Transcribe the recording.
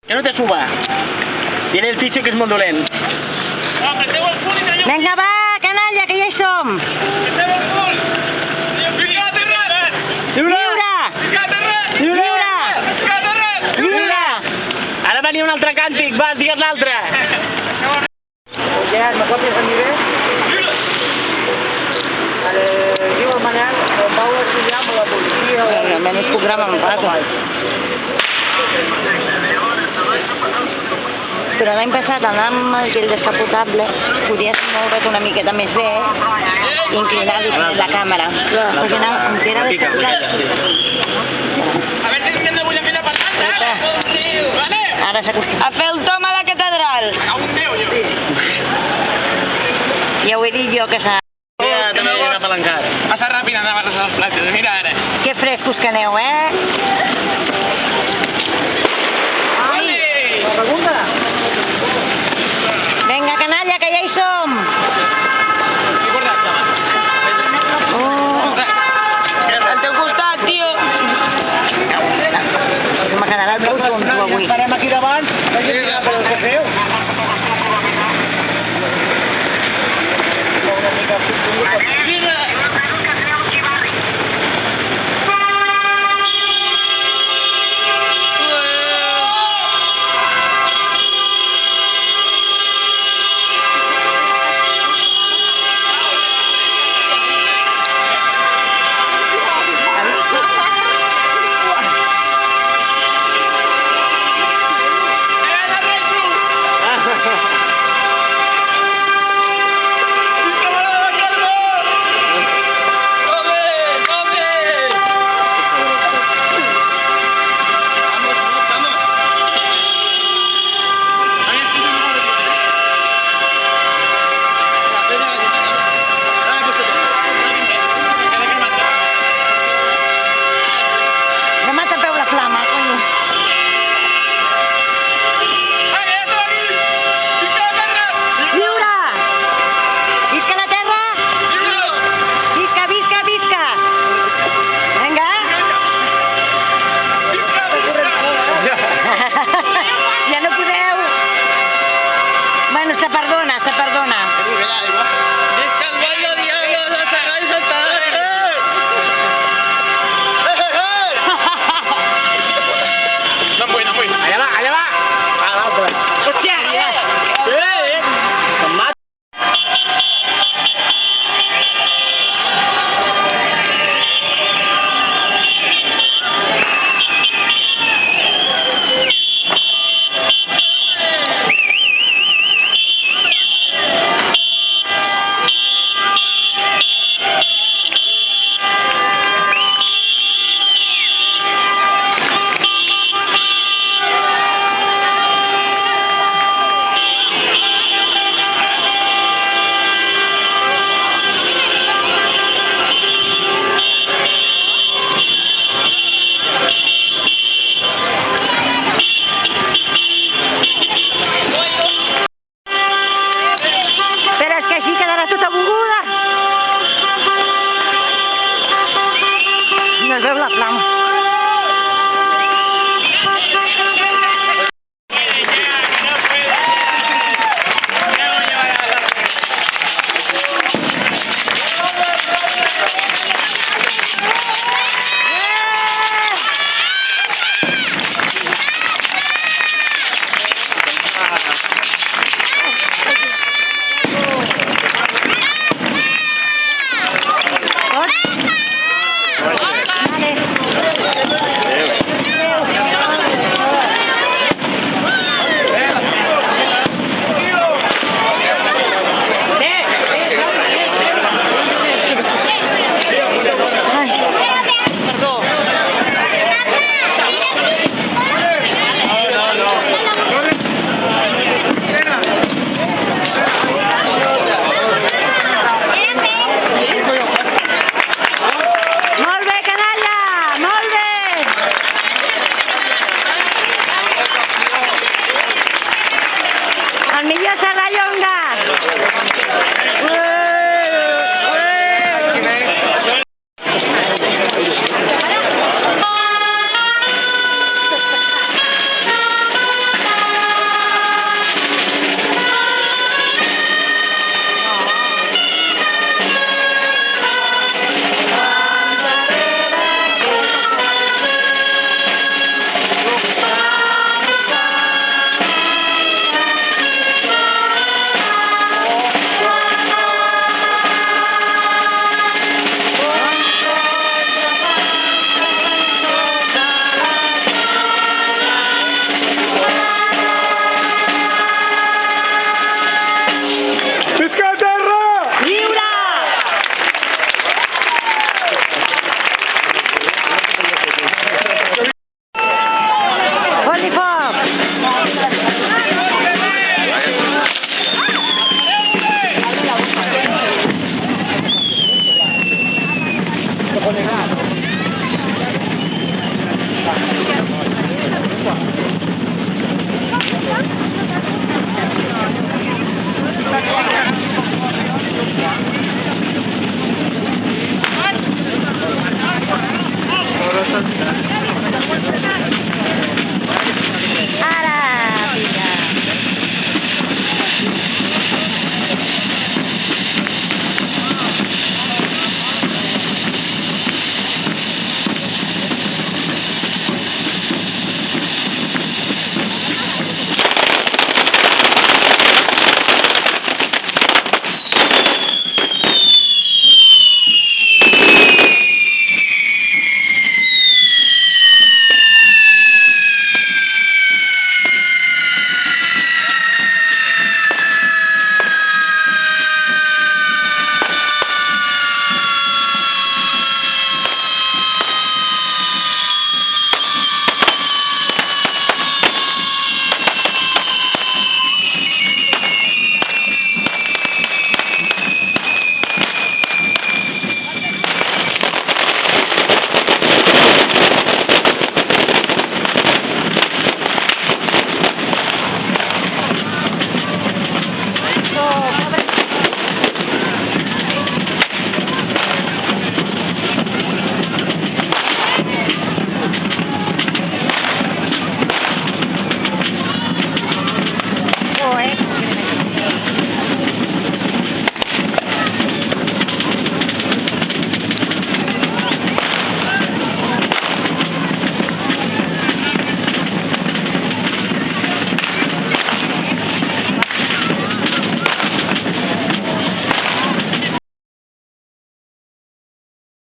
Que no te suba. Viene el Ticho, que és molt dolent. Vinga, va, canalla, que ja hi som. Lliure! Lliure! Lliure! Ara venia un altre càntic, va, digues l'altre. Gerard, ¿me copias a mi vez? Diu el Manel, el vau estudiar amb la policia... Almenys programa amb pas. Però l'any passat amb el descapotable podies moure't una miqueta més bé i inclinar diferent la càmera. Perquè era descapotable. A ver si entiendo voy a mirar para adelante. Vale. Ara s'acostuma. A fer el tom a la catedral. Ja ho he dit jo que s'ha... També era apalancat. Passa ràpid, anda, barres els platges. Mira ara. Que frescos que aneu, La pregunta? Vinga, canalla, que ja hi som. Al teu costat, tio. Me quedarà el teu tonto avui. Estarem aquí davant, per el que feu. Se perdona, se perdona. No em vull, no em vull. Allà va, allà va. Va, l'altre. Hòstia! Se'n mata. No es veu la flama.